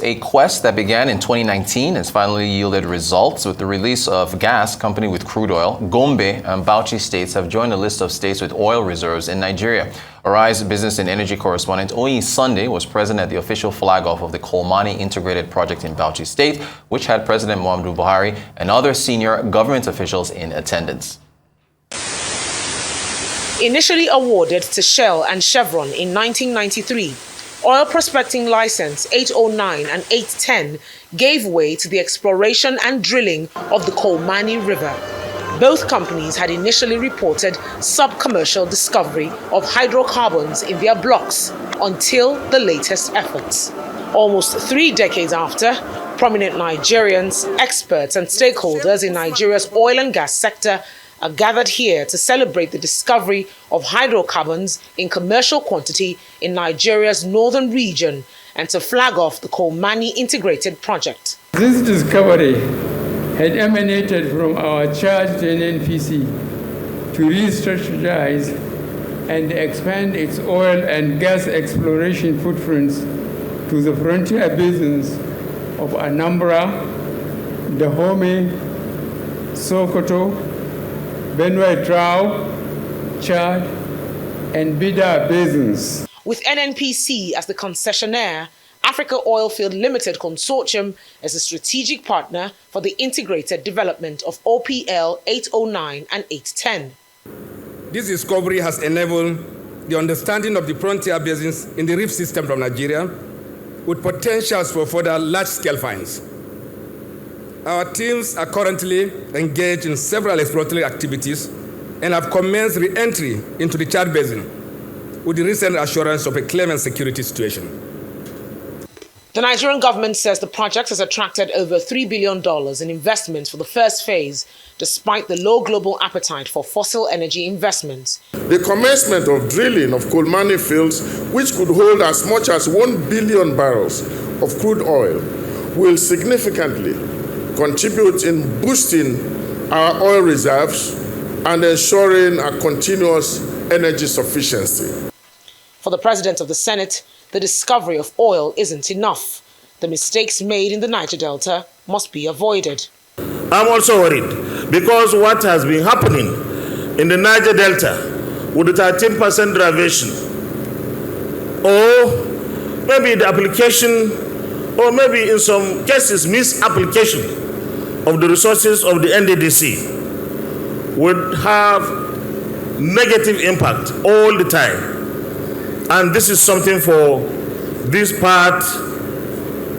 A quest that began in 2019 has finally yielded results. With the release of gas accompanied with crude oil, Gombe and Bauchi states have joined the list of states with oil reserves in Nigeria. Arise business and energy correspondent Oyi Sunday was present at the official flag-off of the Kolmani Integrated project in Bauchi State, which had President Muhammadu Buhari and other senior government officials in attendance. Initially awarded to Shell and Chevron in 1993, oil prospecting license 809 and 810 gave way to the exploration and drilling of the Kolmani River. Both companies had initially reported sub-commercial discovery of hydrocarbons in their blocks until the latest efforts. Almost 3 decades after, prominent Nigerians, experts and stakeholders in Nigeria's oil and gas sector are gathered here to celebrate the discovery of hydrocarbons in commercial quantity in Nigeria's northern region and to flag off the Kolmani Integrated project. This discovery had emanated from our charge to NNPC to re-strategize and expand its oil and gas exploration footprints to the frontier basins of Anambra, Dahomey, Sokoto, Benue Trau, Chad, and Bida basins. With NNPC as the concessionaire, Africa Oilfield Limited Consortium is a strategic partner for the integrated development of OPL 809 and 810. This discovery has enabled the understanding of the frontier basins in the reef system from Nigeria, with potentials for further large-scale finds. Our teams are currently engaged in several exploratory activities and have commenced re-entry into the Chad Basin with the recent assurance of a clear and security situation. The Nigerian government says the project has attracted over $3 billion in investments for the first phase, despite the low global appetite for fossil energy investments. The commencement of drilling of Kolmani fields, which could hold as much as 1 billion barrels of crude oil, will significantly contribute in boosting our oil reserves and ensuring a continuous energy sufficiency. For the President of the Senate, the discovery of oil isn't enough. The mistakes made in the Niger Delta must be avoided. I'm also worried because what has been happening in the Niger Delta with the 13% derivation, or maybe the application, or maybe in some cases misapplication of the resources of the NDDC would have negative impact all the time. And this is something for this part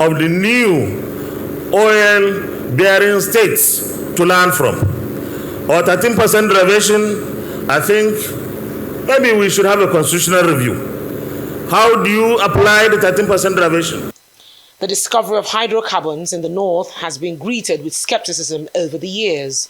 of the new oil-bearing states to learn from. Our 13% derivation, I think maybe we should have a constitutional review. How do you apply the 13% derivation? The discovery of hydrocarbons in the north has been greeted with skepticism over the years.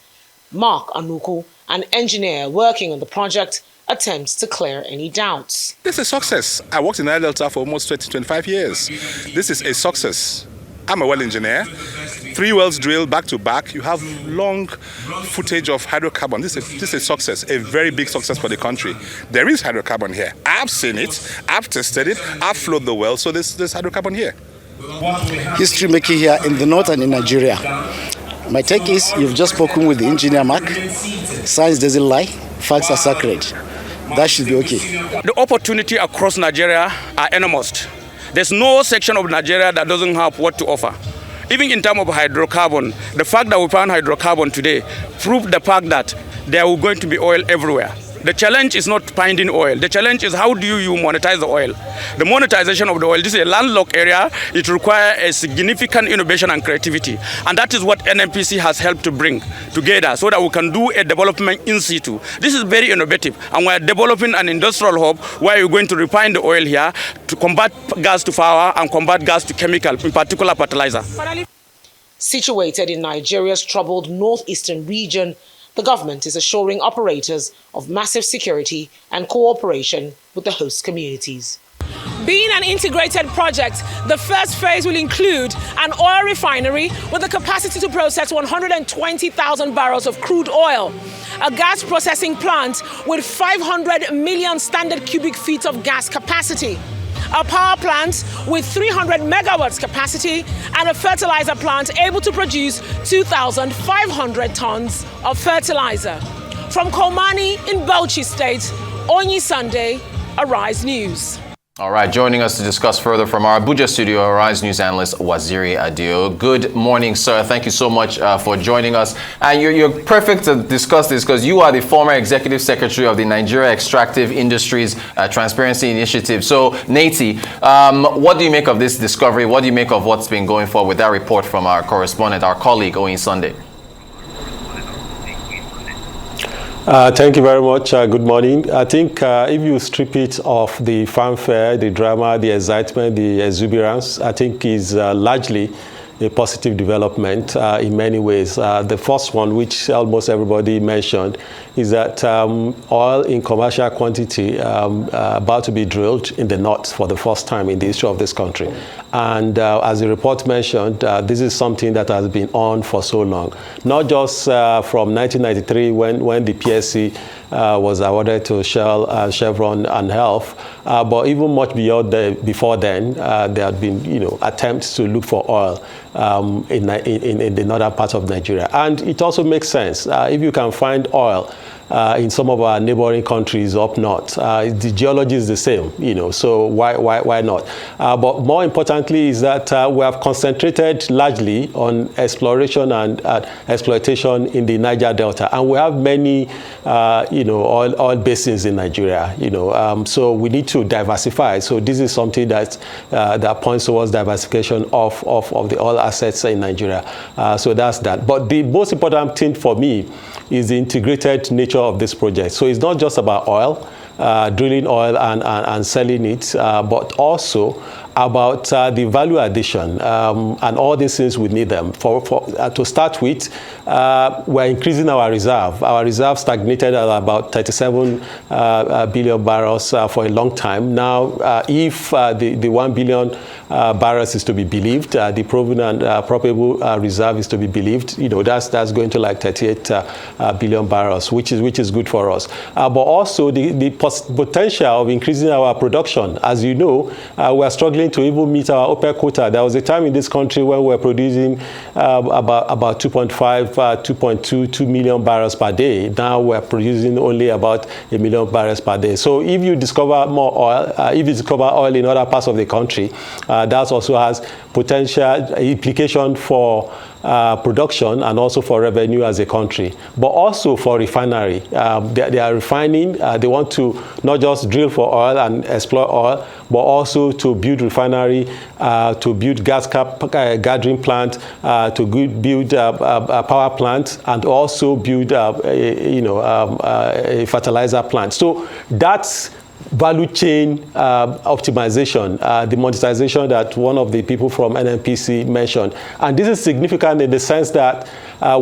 Mark Anuku, an engineer working on the project, attempts to clear any doubts. This is a success. I worked in Niger Delta for almost 25 years. This is a success. I'm a well engineer. 3 wells drilled back to back. You have long footage of hydrocarbon. This is a success, a very big success for the country. There is hydrocarbon here. I've seen it. I've tested it. I've flowed the well. So there's hydrocarbon here. History making here in the north and in Nigeria. My take is you've just spoken with the engineer Mark. Science doesn't lie. Facts are sacred. That should be okay. The opportunity across Nigeria are enormous. There's no section of Nigeria that doesn't have what to offer. Even in terms of hydrocarbon, the fact that we found hydrocarbon today proved the fact that there are going to be oil everywhere. The challenge is not finding oil. The challenge is how do you monetize the oil? The monetization of the oil, this is a landlocked area. It requires a significant innovation and creativity. And that is what NNPC has helped to bring together so that we can do a development in situ. This is very innovative. And we're developing an industrial hub where we're going to refine the oil here to combat gas to power and combat gas to chemical, in particular fertilizer. Situated in Nigeria's troubled northeastern region, the government is assuring operators of massive security and cooperation with the host communities. Being an integrated project, the first phase will include an oil refinery with the capacity to process 120,000 barrels of crude oil, a gas processing plant with 500 million standard cubic feet of gas capacity, a power plant with 300 megawatts capacity, and a fertilizer plant able to produce 2,500 tons of fertilizer. From Kolmani in Bauchi State, Onyi Sunday, Arise News. All right, joining us to discuss further from our Abuja studio, Arise News analyst Waziri Adio. Good morning, sir. Thank you so much for joining us. And you're perfect to discuss this because you are the former executive secretary of the Nigeria Extractive Industries Transparency Initiative. So, NEITI, what do you make of this discovery? What do you make of what's been going forward with that report from our correspondent, our colleague, Onyi Sunday? Thank you very much. Good morning. I think if you strip it of the fanfare, the drama, the excitement, the exuberance, I think is largely a positive development in many ways. The first one, which almost everybody mentioned, is that oil in commercial quantity about to be drilled in the north for the first time in the history of this country. And as the report mentioned, this is something that has been on for so long. Not just from 1993 when the PSC was awarded to Shell, Chevron and Health, but even much beyond before then, there had been attempts to look for oil in the northern part of Nigeria. And it also makes sense. If you can find oil in some of our neighboring countries up north, the geology is the same, so why not? But more importantly is that we have concentrated largely on exploration and exploitation in the Niger Delta, and we have many oil basins in Nigeria, so we need to diversify. So this is something that points towards diversification of the oil assets in Nigeria. So that's that. But the most important thing for me is the integrated nature of this project. So it's not just about oil, drilling oil and selling it, but also about the value addition and all these things we need them. To start with, we're increasing our reserve. Our reserve stagnated at about 37 billion barrels for a long time. Now, if the 1 billion barrels is to be believed, the proven and probable reserve is to be believed, that's going to like 38 billion barrels, which is good for us. But also the potential of increasing our production. As you know, we are struggling to even meet our OPEC quota. There was a time in this country when we were producing about 2.2 million barrels per day. Now we're producing only about 1 million barrels per day. So if you discover more oil, if you discover oil in other parts of the country, that also has potential implication for production and also for revenue as a country, but also for refinery. They are refining. They want to not just drill for oil and explore oil, but also to build refinery, to build gas gathering plant, to build a power plant, and also build a fertilizer plant. So that's value chain optimization, the monetization that one of the people from NNPC mentioned. And this is significant in the sense that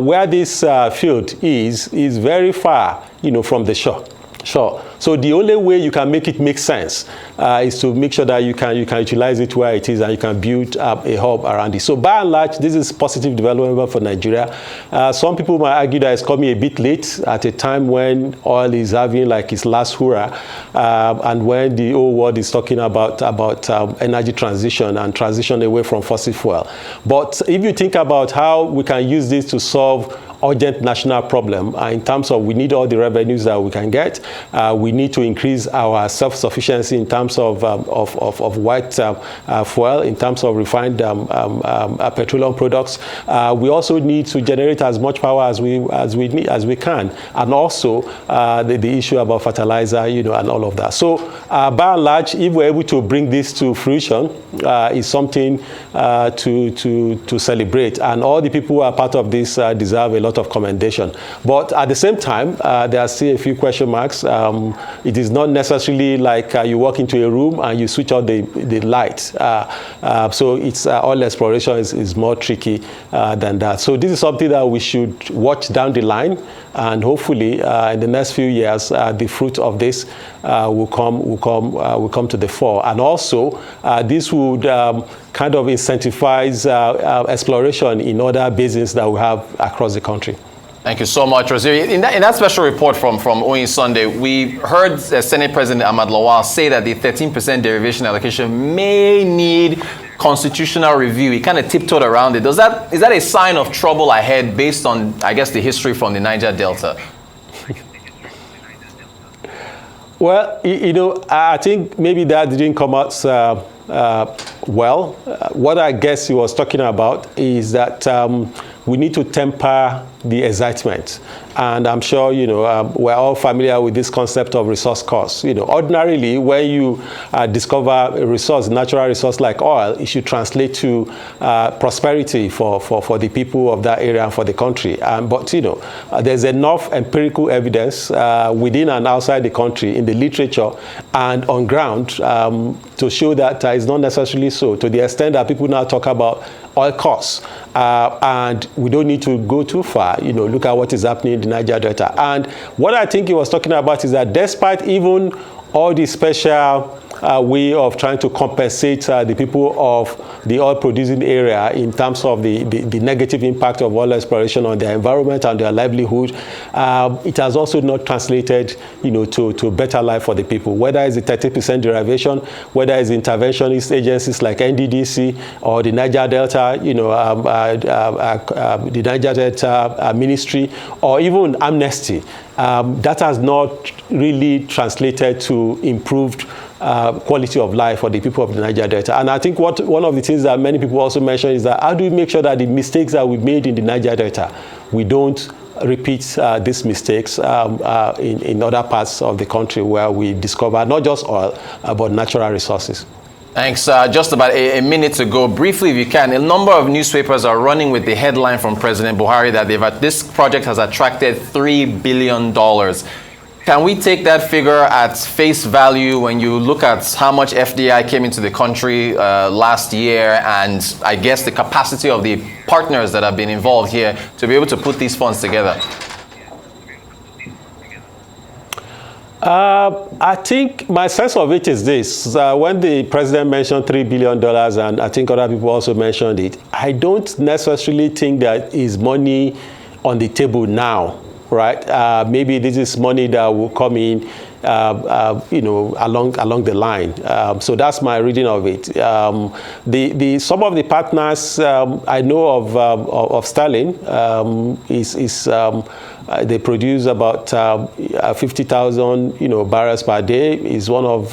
where this field is very far, from the shore. So the only way you can make it make sense is to make sure that you can utilize it where it is and you can build a hub around it. So by and large, this is positive development for Nigeria. Some people might argue that it's coming a bit late at a time when oil is having like its last hurrah, and when the whole world is talking about energy transition and transition away from fossil fuel. But if you think about how we can use this to solve urgent national problem in terms of we need all the revenues that we can get. We need to increase our self-sufficiency in terms of white fuel, in terms of refined petroleum products. We also need to generate as much power as we can, and also the issue about fertilizer, and all of that. So by and large, if we're able to bring this to fruition, is something to celebrate, and all the people who are part of this deserve a lot of commendation. But at the same time, there are still a few question marks. It is not necessarily like you walk into a room and you switch out the light. So it's oil exploration is more tricky than that. So this is something that we should watch down the line, and hopefully in the next few years, the fruit of this will come to the fore. And also, this would kind of incentivize exploration in other basins that we have across the country. Thank you so much, Waziri. In that special report from Oyin Sunday, we heard Senate President Ahmad Lawal say that the 13% derivation allocation may need constitutional review. He kind of tiptoed around it. Is that a sign of trouble ahead based on, I guess, the history from the Niger Delta? Well, I think maybe that didn't come out well. What I guess he was talking about is that we need to temper the excitement. And I'm sure, we're all familiar with this concept of resource costs. Ordinarily, when you discover a resource, natural resource like oil, it should translate to prosperity for the people of that area and for the country. But there's enough empirical evidence within and outside the country, in the literature and on ground, to show that it's not necessarily so, to the extent that people now talk about oil costs. And we don't need to go too far. Look at what is happening in the Niger Delta. And what I think he was talking about is that despite even all the special way of trying to compensate the people of the oil-producing area in terms of the negative impact of oil exploration on their environment and their livelihood, it has also not translated, to better life for the people. Whether it's the 30% derivation, whether it's interventionist agencies like NDDC or the Niger Delta, the Niger Delta Ministry, or even Amnesty, that has not really translated to improved quality of life for the people of the Niger Delta. And I think one of the things that many people also mention is that how do we make sure that the mistakes that we made in the Niger Delta, we don't repeat these mistakes in other parts of the country where we discover not just oil, but natural resources. Thanks. Just about a minute to go. Briefly, if you can, a number of newspapers are running with the headline from President Buhari that this project has attracted $3 billion. Can we take that figure at face value when you look at how much FDI came into the country last year, and I guess the capacity of the partners that have been involved here to be able to put these funds together? I think my sense of it is this. When the president mentioned $3 billion, and I think other people also mentioned it, I don't necessarily think that is money on the table now, right? Maybe this is money that will come in, along the line. So that's my reading of it. Some of the partners I know of Sterling they produce about 50,000 barrels per day. Is one of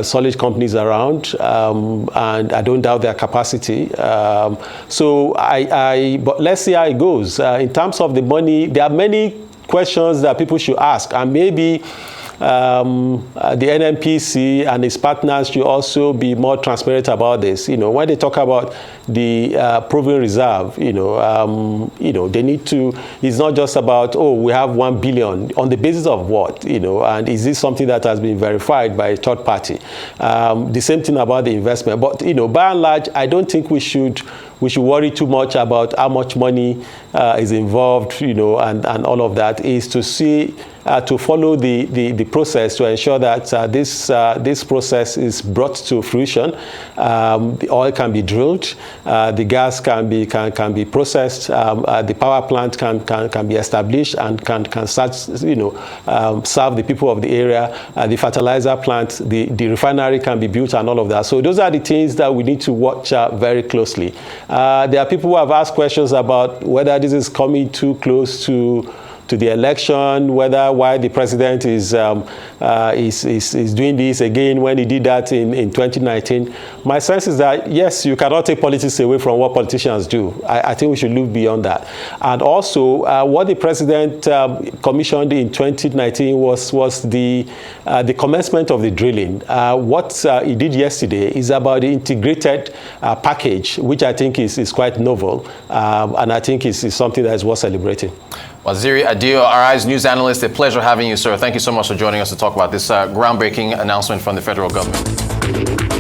solid companies around, and I don't doubt their capacity. But let's see how it goes. In terms of the money, there are many questions that people should ask, and maybe the NNPC and its partners should also be more transparent about this. When they talk about the proven reserve, they need to. It's not just about, we have 1 billion on the basis of what, and is this something that has been verified by a third party? The same thing about the investment. But by and large, I don't think we should worry too much about how much money is involved, and all of that. Is to see, to follow the process to ensure that this process is brought to fruition. The oil can be drilled, the gas can be processed, the power plant can be established and can start, serve the people of the area. The fertilizer plant, the refinery can be built, and all of that. So those are the things that we need to watch very closely. There are people who have asked questions about whether this is coming too close to the election, why the president is doing this again when he did that in 2019. My sense is that, yes, you cannot take politics away from what politicians do. I think we should look beyond that. And also, what the president commissioned in 2019 was the commencement of the drilling. What he did yesterday is about the integrated package, which I think is quite novel, and I think is something that is worth celebrating. Waziri Adio, RI's news analyst, a pleasure having you, sir. Thank you so much for joining us to talk about this groundbreaking announcement from the federal government.